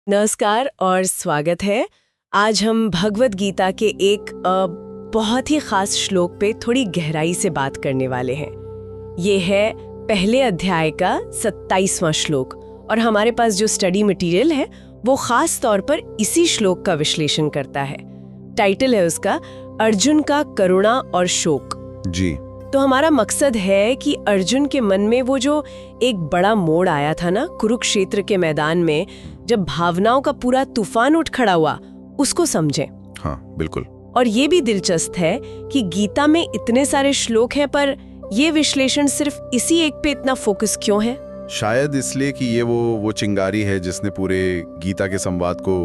नमस्कार और स्वागत है। आज हम भगवत गीता के एक बहुत ही खास श्लोक पे थोड़ी गहराई से बात करने वाले हैं। ये है पहले अध्याय का 27वां श्लोक और हमारे पास जो स्टडी मटेरियल है वो खास तौर पर इसी श्लोक का विश्लेषण करता है। टाइटल है उसका अर्जुन का करुणा और शोक। जी। तो हमारा मकसद है कि अर्जुन के मन में वो जो एक बड़ा मोड़ आया था ना कुरुक्षेत्र के मैदान में, जब भावनाओं का पूरा तूफान उठ खड़ा हुआ, उसको समझें। हाँ, बिल्कुल। और ये भी दिलचस्प है कि गीता में इतने सारे श्लोक हैं पर ये विश्लेषण सिर्फ इसी एक पे इतना फोकस क्यों है? शायद इसलिए कि ये वो चिंगारी है जिसने पूरे गीता के संवाद को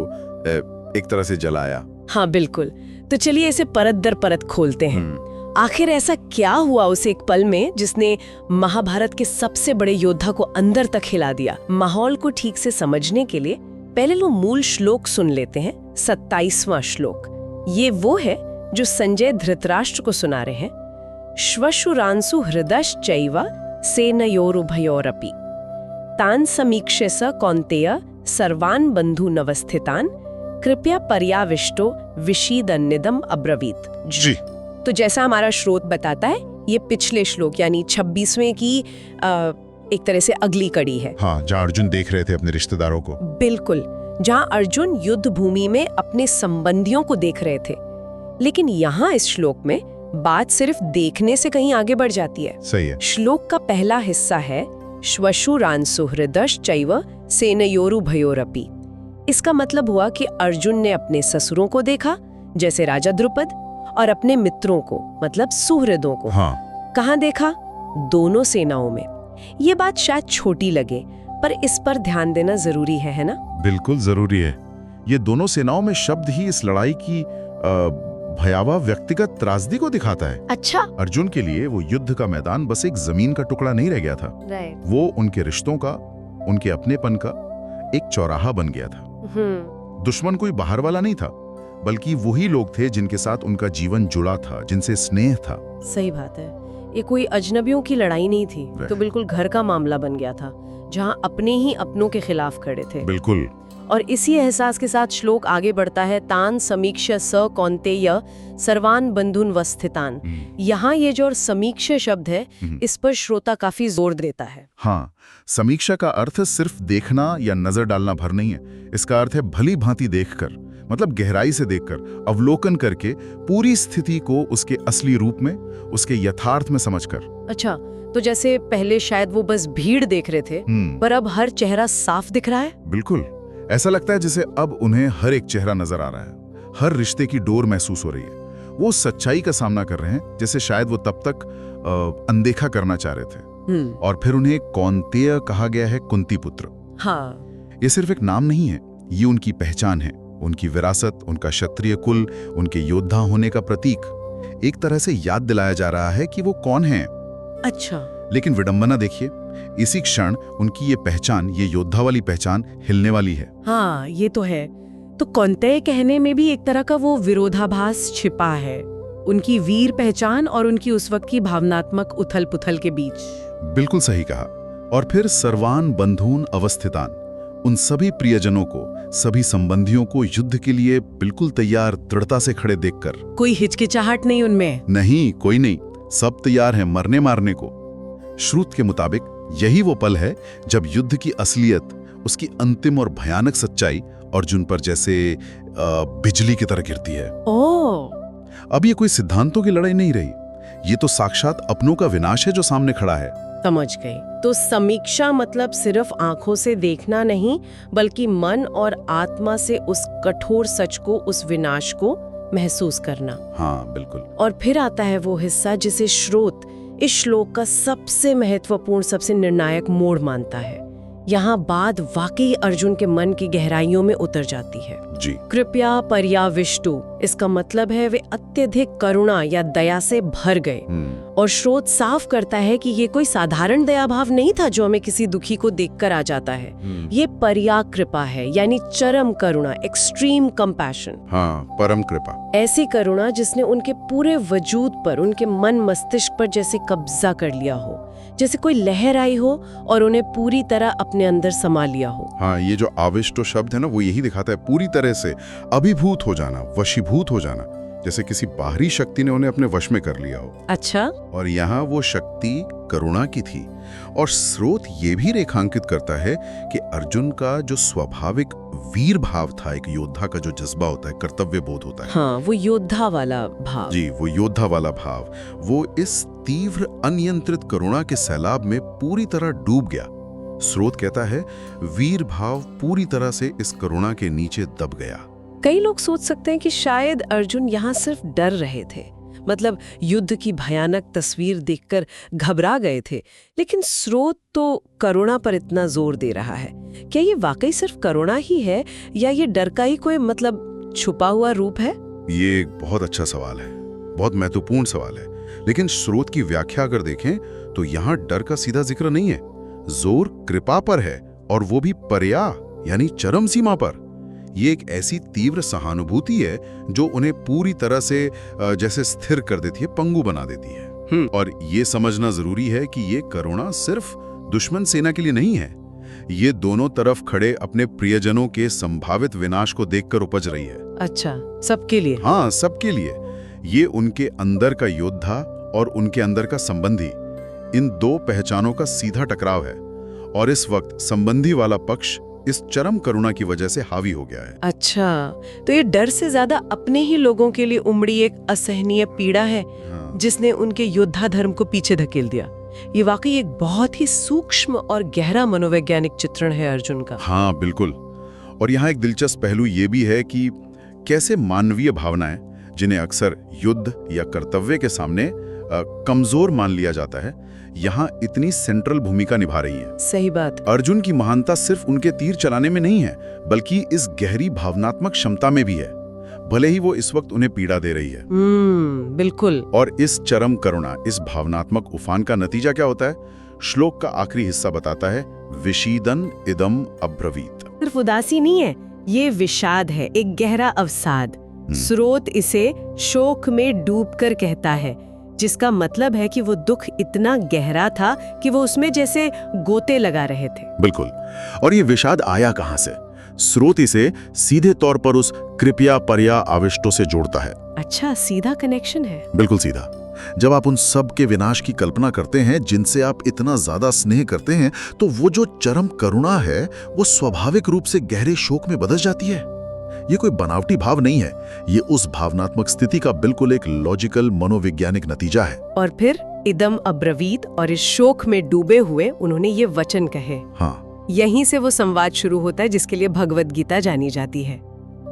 एक तरह से जलाया। हाँ बिल्कुल। तो चलिए इसे परत दर परत खोलते हैं। आखिर ऐसा क्या हुआ उस एक पल में जिसने महाभारत के सबसे बड़े योद्धा को अंदर तक हिला दिया? माहौल को ठीक से समझने के लिए पहले लो मूल श्लोक सुन लेते हैं। 27वां श्लोक ये वो है जो संजय धृतराष्ट्र को सुना रहे हैं। श्वशुरांसु हृदश्चैव सेनयोरुभयोरपि तान् समीक्ष्य स कौन्तेय सर्वान् बन्धूनवस्थितान् कृपया पर्याविष्टो विषीदन्निदम् अब्रवीत। जी। तो जैसा हमारा स्रोत बताता है, ये पिछले श्लोक यानी 26वें की एक तरह से अगली कड़ी है। हाँ, जहाँ अर्जुन देख रहे थे अपने रिश्तेदारों को। बिल्कुल, जहाँ अर्जुन युद्ध भूमि में अपने संबंधियों को देख रहे थे। लेकिन यहाँ इस श्लोक में बात सिर्फ देखने से कहीं आगे बढ़ जाती है। सही है। श्लोक का पहला हिस्सा है श्वशुरांसु हृदश्चैव सेनयोरुभयोरपि। इसका मतलब हुआ कि अर्जुन ने अपने ससुरों को देखा, जैसे राजा द्रुपद, और अपने मित्रों को मतलब सुहृदों को। हाँ। कहाँ देखा? दोनों सेनाओं में। ये बात शायद छोटी लगे पर इस पर ध्यान देना जरूरी है ना? बिल्कुल जरूरी है। ये दोनों सेनाओं में शब्द ही इस लड़ाई की भयावह व्यक्तिगत त्रासदी को दिखाता है। अच्छा। अर्जुन के लिए वो युद्ध का मैदान बस एक जमीन का टुकड़ा नहीं रह गया था। वो उनके रिश्तों का, उनके अपनेपन का एक चौराहा बन गया था। दुश्मन कोई बाहर वाला नहीं था, बल्कि वही लोग थे जिनके साथ उनका जीवन जुड़ा था, जिनसे स्नेह था। सही बात है। ये कोई अजनबियों की लड़ाई नहीं थी, तो बिल्कुल घर का मामला बन गया था, जहां अपने ही अपनों के खिलाफ खड़े थे। बिल्कुल। और इसी एहसास के साथ श्लोक आगे बढ़ता है। तान समीक्ष्य स कौन्तेय सर्वान् बन्धूनवस्थितान्। यहाँ ये जो समीक्षा शब्द है, इस पर श्रोता काफी जोर देता है। हाँ, समीक्षा का अर्थ सिर्फ देखना या नजर डालना भर नहीं है। इसका अर्थ है भली भांति देखकर, मतलब गहराई से देखकर, अवलोकन करके पूरी स्थिति को उसके असली रूप में, उसके यथार्थ में समझकर। अच्छा, तो जैसे पहले शायद वो बस भीड़ देख रहे थे, पर अब हर चेहरा साफ दिख रहा है। बिल्कुल। ऐसा लगता है जैसे अब उन्हें हर एक चेहरा नजर आ रहा है, हर रिश्ते की डोर महसूस हो रही है। वो सच्चाई का सामना कर रहे हैं जैसे शायद वो तब तक अनदेखा करना चाह रहे थे। और फिर उन्हें कौन्तेय कहा गया है, कुंती पुत्र। हाँ। ये सिर्फ एक नाम नहीं है, ये उनकी पहचान है, उनकी विरासत, उनका क्षत्रिय कुल, उनके योद्धा होने का प्रतीक। एक तरह से याद दिलाया जा रहा है कि वो कौन हैं। अच्छा। लेकिन विडंबना देखिए, इसी क्षण उनकी ये पहचान, ये योद्धा वाली पहचान हिलने वाली है। हाँ, ये तो है। तो कौन्तेय कहने में भी एक तरह का वो विरोधाभास छिपा है, उनकी वीर पहचान और उनकी उस वक्त की भावनात्मक उथल पुथल के बीच। बिल्कुल सही कहा। और फिर सर्वान् बन्धून अवस्थितान्, उन सभी प्रियजनों को, सभी संबंधियों को युद्ध के लिए बिल्कुल तैयार, दृढ़ता से खड़े देखकर। कोई हिचकिचाहट नहीं उनमें? नहीं, कोई नहीं। सब तैयार हैं मरने मारने को। श्रुत के मुताबिक यही वो पल है जब युद्ध की असलियत, उसकी अंतिम और भयानक सच्चाई अर्जुन पर जैसे बिजली की तरह गिरती है। अब ये कोई सिद्धांतों की लड़ाई नहीं रही, ये तो साक्षात अपनों का विनाश है जो सामने खड़ा है। समझ गई। तो समीक्षा मतलब सिर्फ आंखों से देखना नहीं, बल्कि मन और आत्मा से उस कठोर सच को, उस विनाश को महसूस करना। हाँ बिल्कुल। और फिर आता है वो हिस्सा जिसे श्रोत इस श्लोक का सबसे महत्वपूर्ण, सबसे निर्णायक मोड़ मानता है। यहाँ बात वाकई अर्जुन के मन की गहराइयों में उतर जाती है। जी। कृपया पर्याविष्टु, इसका मतलब है वे अत्यधिक करुणा या दया से भर गए। और श्रोत साफ करता है कि ये कोई साधारण दया भाव नहीं था जो हमें किसी दुखी को देखकर आ जाता है। ये पर्या कृपा है, यानी चरम करुणा, एक्सट्रीम कंपैशन। हाँ, परम कृपा। ऐसी करुणा जिसने उनके पूरे वजूद पर, उनके मन मस्तिष्क पर जैसे कब्जा कर लिया हो, जैसे कोई लहर आई हो और उन्हें पूरी तरह अपने अंदर समा लिया हो। हाँ, ये जो आविष्टो शब्द है ना, वो यही दिखाता है, पूरी तरह से अभिभूत हो जाना, वशीभूत हो जाना, जैसे किसी बाहरी शक्ति ने उन्हें अपने वश में कर लिया हो। अच्छा। और यहाँ वो शक्ति करुणा की थी। और स्रोत ये भी रेखांकित करता है कि अर्जुन का जो स्वाभाविक वीर भाव था, एक योद्धा का जो जज्बा होता है, कर्तव्य बोध होता है, हाँ, वो योद्धा वाला भाव। जी, वो योद्धा वाला भाव, वो इस तीव्र अनियंत्रित करुणा के सैलाब में पूरी तरह डूब गया। स्रोत कहता है, वीर भाव पूरी तरह से इस करुणा के नीचे दब गया। कई लोग सोच सकते हैं कि शायद अर्जुन यहाँ सिर्फ डर रहे थे, मतलब युद्ध की भयानक तस्वीर देखकर घबरा गए थे, लेकिन स्रोत तो करुणा पर इतना जोर दे रहा है। क्या ये वाकई सिर्फ करुणा ही है या ये डर का ही कोई मतलब छुपा हुआ रूप है? ये एक बहुत अच्छा सवाल है, बहुत महत्वपूर्ण सवाल है। लेकिन स्रोत की व्याख्या अगर देखें तो यहाँ डर का सीधा जिक्र नहीं है, जोर कृपा पर है, और वो भी पर्या यानी चरम सीमा पर। ये एक ऐसी तीव्र सहानुभूति है जो उन्हें पूरी तरह से जैसे स्थिर कर देती है, पंगु बना देती है। और ये समझना जरूरी है कि ये करुणा सिर्फ दुश्मन सेना के लिए नहीं है, ये दोनों तरफ खड़े अपने प्रियजनों के संभावित विनाश को देखकर उपज रही है। अच्छा, सबके लिए? हाँ, सबके लिए। ये उनके अंदर का योद्धा और उनके अंदर का संबंधी, इन दो पहचानों का सीधा टकराव है। और इस वक्त संबंधी वाला पक्ष इस चरम करुणा की वजह से हावी हो गया है। अच्छा, तो ये डर से ज्यादा अपने ही लोगों के लिए उमड़ी एक असहनीय पीड़ा है, हाँ। जिसने उनके योद्धा धर्म को पीछे धकेल दिया। ये वाकई एक बहुत ही सूक्ष्म और गहरा मनोवैज्ञानिक चित्रण है अर्जुन का। हाँ, बिल्कुल। और यहाँ एक दिलचस्प पहलू ये भी है कि कैसे मानवीय भावनाएं, जिन्हें अक्सर युद्ध या कर्तव्य के सामने कमजोर मान लिया जाता है, यहाँ इतनी सेंट्रल भूमिका निभा रही है। सही बात। अर्जुन की महानता सिर्फ उनके तीर चलाने में नहीं है, बल्कि इस गहरी भावनात्मक क्षमता में भी है, भले ही वो इस वक्त उन्हें पीड़ा दे रही है। बिल्कुल। और इस चरम करुणा, इस भावनात्मक उफान का नतीजा क्या होता है? श्लोक का आखिरी हिस्सा बताता है, विषीदन इदम अब्रवीत। सिर्फ उदासी नहीं है, ये विषाद है, एक गहरा अवसाद। स्रोत इसे शोक में डूबकर कहता है, जिसका मतलब है कि वो दुख इतना गहरा था कि वो उसमें जैसे गोते लगा रहे थे। बिल्कुल। और ये विषाद आया कहां से? स्रोत इसे सीधे तौर पर उस कृपया पर्या आविष्टों से जोड़ता है। अच्छा, सीधा कनेक्शन है। बिल्कुल सीधा। जब आप उन सब के विनाश की कल्पना करते हैं जिनसे आप इतना ज्यादा स्नेह करते हैं, तो वो जो चरम करुणा है वो स्वाभाविक रूप से गहरे शोक में बदल जाती है। ये कोई बनावटी भाव नहीं है, ये उस भावनात्मक स्थिति का बिल्कुल एक लॉजिकल मनोवैज्ञानिक नतीजा है। और फिर इदम अब्रवीत, और इस शोक में डूबे हुए उन्होंने ये वचन कहे। हाँ, यहीं से वो संवाद शुरू होता है जिसके लिए भगवद गीता जानी जाती है।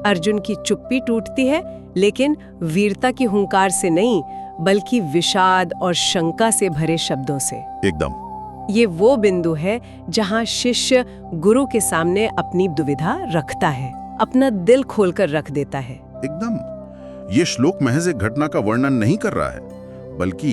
अर्जुन की चुप्पी टूटती है, लेकिन वीरता की हुंकार से नहीं, बल्कि विषाद और शंका से भरे शब्दों से। एकदम। ये वो बिंदु है जहां शिष्य गुरु के सामने अपनी दुविधा रखता है, अपना दिल खोलकर रख देता है। एकदम। ये श्लोक महज एक घटना का वर्णन नहीं कर रहा है, बल्कि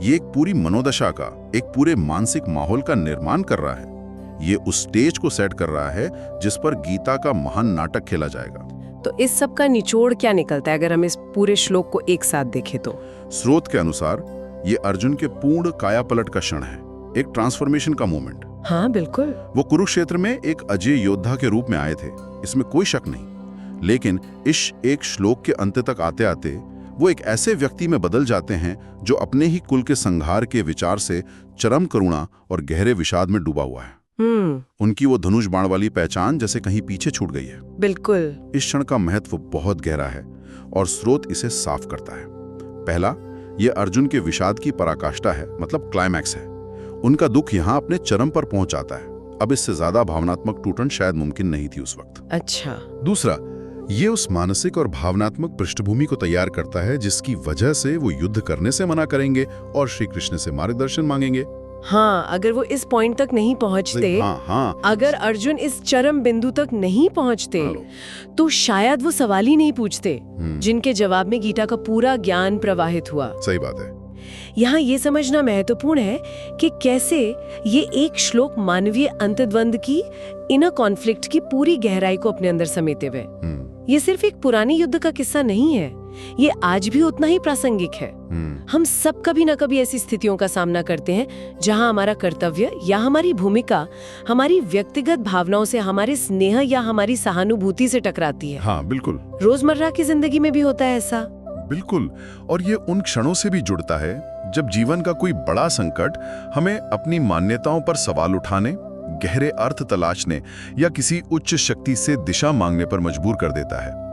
ये एक पूरी मनोदशा का, एक पूरे मानसिक माहौल का निर्माण कर रहा है। ये उस स्टेज को सेट कर रहा है जिस पर गीता का महान नाटक खेला जाएगा। तो इस सब का निचोड़ क्या निकलता है अगर हम इस पूरे श्लोक को एक साथ देखें तो? स्रोत के अनुसार ये अर्जुन के पूर्ण कायापलट का क्षण है, एक ट्रांसफॉर्मेशन का मोमेंट। हाँ, बिल्कुल। वो कुरुक्षेत्र में एक अजय योद्धा के रूप में आए थे, इसमें कोई शक नहीं। लेकिन इस एक श्लोक के अंत तक आते आते वो एक ऐसे व्यक्ति में बदल जाते हैं जो अपने ही कुल के संहार के विचार से चरम करुणा और गहरे विषाद में डूबा हुआ है। उनकी वो धनुष बाण वाली पहचान जैसे कहीं पीछे छूट गई है। बिल्कुल। इस क्षण का महत्व बहुत गहरा है और स्रोत इसे साफ करता है। पहला, ये अर्जुन के विषाद की पराकाष्ठा है, मतलब क्लाइमैक्स है। उनका दुख यहाँ अपने चरम पर पहुंच जाता है। अब इससे ज्यादा भावनात्मक टूटन शायद मुमकिन नहीं थी उस वक्त। अच्छा। दूसरा, ये उस मानसिक और भावनात्मक पृष्ठभूमि को तैयार करता है जिसकी वजह से वो युद्ध करने से मना करेंगे और श्री कृष्ण से मार्गदर्शन मांगेंगे। हाँ, अगर वो इस पॉइंट तक नहीं पहुंचते, हाँ, अगर अर्जुन इस चरम बिंदु तक नहीं पहुंचते, तो शायद वो सवाल ही नहीं पूछते जिनके जवाब में गीता का पूरा ज्ञान प्रवाहित हुआ। सही बात है। यहाँ ये समझना महत्वपूर्ण है कि कैसे ये एक श्लोक मानवीय अंतर्द्वंद की, इनर कॉन्फ्लिक्ट की पूरी गहराई को अपने अंदर समेटे हुए। ये सिर्फ एक पुराने युद्ध का किस्सा नहीं है, ये आज भी उतना ही प्रासंगिक है। हम सब कभी न कभी ऐसी स्थितियों का सामना करते हैं जहां हमारा कर्तव्य या हमारी भूमिका हमारी व्यक्तिगत भावनाओं से, हमारे स्नेह या हमारी सहानुभूति से टकराती है। हाँ बिल्कुल। रोजमर्रा की जिंदगी में भी होता है ऐसा। बिल्कुल, और ये उन क्षणों से भी जुड़ता है जब जीवन का कोई बड़ा संकट हमें अपनी मान्यताओं पर सवाल उठाने, गहरे अर्थ तलाशने या किसी उच्च शक्ति से दिशा मांगने पर मजबूर कर देता है।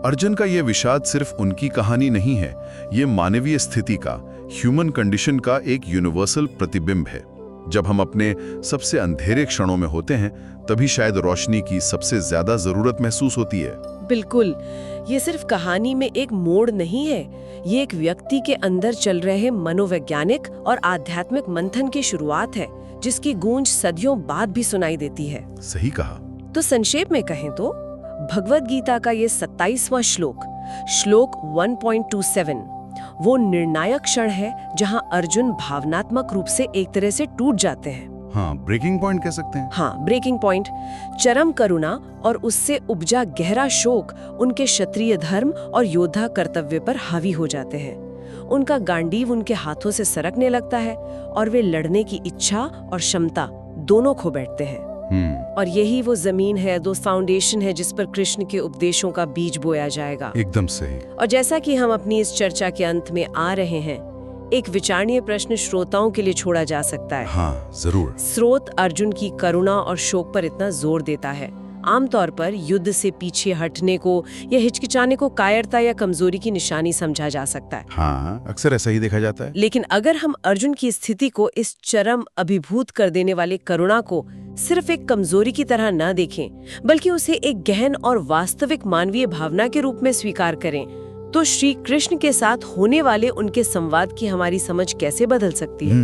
अर्जुन का ये विषाद सिर्फ उनकी कहानी नहीं है, ये मानवीय स्थिति का, ह्यूमन कंडीशन का एक यूनिवर्सल प्रतिबिंब है। जब हम अपने सबसे अंधेरे क्षणों में होते हैं तभी शायद रोशनी की सबसे ज्यादा जरूरत महसूस होती है। बिल्कुल, ये सिर्फ कहानी में एक मोड़ नहीं है, ये एक व्यक्ति के अंदर चल रहे मनोवैज्ञानिक और आध्यात्मिक मंथन की शुरुआत है, जिसकी गूंज सदियों बाद भी सुनाई देती है। सही कहा। तो संक्षेप में कहें तो भगवद गीता का ये 27वां श्लोक 1.27 वो निर्णायक क्षण है जहां अर्जुन भावनात्मक रूप से एक तरह से टूट जाते हैं। हाँ, ब्रेकिंग पॉइंट कह सकते हैं। हाँ, ब्रेकिंग पॉइंट। चरम करुणा और उससे उपजा गहरा शोक उनके क्षत्रिय धर्म और योद्धा कर्तव्य पर हावी हो जाते हैं। उनका गांडीव उनके हाथों से सरकने लगता है और वे लड़ने की इच्छा और क्षमता दोनों खो बैठते हैं। और यही वो जमीन है, दो फाउंडेशन है जिस पर कृष्ण के उपदेशों का बीज बोया जाएगा। एकदम सही। और जैसा कि हम अपनी इस चर्चा के अंत में आ रहे हैं, एक विचारणीय प्रश्न श्रोताओं के लिए छोड़ा जा सकता है। हाँ, जरूर। स्रोत अर्जुन की करुणा और शोक पर इतना जोर देता है। आमतौर पर युद्ध से पीछे हटने को या हिचकिचाने को कायरता या कमजोरी की निशानी समझा जा सकता है। हाँ, अक्सर ऐसा ही देखा जाता है। लेकिन अगर हम अर्जुन की स्थिति को, इस चरम अभिभूत कर देने वाले करुणा को सिर्फ एक कमजोरी की तरह न देखें, बल्कि उसे एक गहन और वास्तविक मानवीय भावना के रूप में स्वीकार करें, तो श्री कृष्ण के साथ होने वाले उनके संवाद की हमारी समझ कैसे बदल सकती है?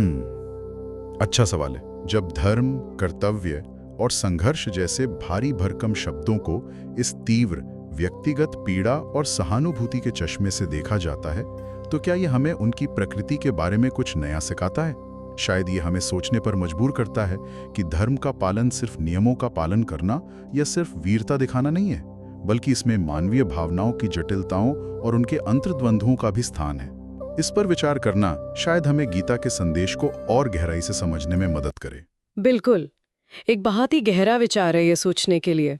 अच्छा सवाल है। जब धर्म, कर्तव्य और संघर्ष जैसे भारी भरकम शब्दों को इस तीव्र व्यक्तिगत पीड़ा और सहानुभूति के चश्मे से देखा जाता है, तो क्या ये हमें उनकी प्रकृति के बारे में कुछ नया सिखाता है? शायद ये हमें सोचने पर मजबूर करता है कि धर्म का पालन सिर्फ नियमों का पालन करना या सिर्फ वीरता दिखाना नहीं है, बल्कि इसमें मानवीय भावनाओं की जटिलताओं और उनके अंतर्द्वंद्वों का भी स्थान है। इस पर विचार करना शायद हमें गीता के संदेश को और गहराई से समझने में मदद करे। बिल्कुल, एक बहुत ही गहरा विचार है ये सोचने के लिए।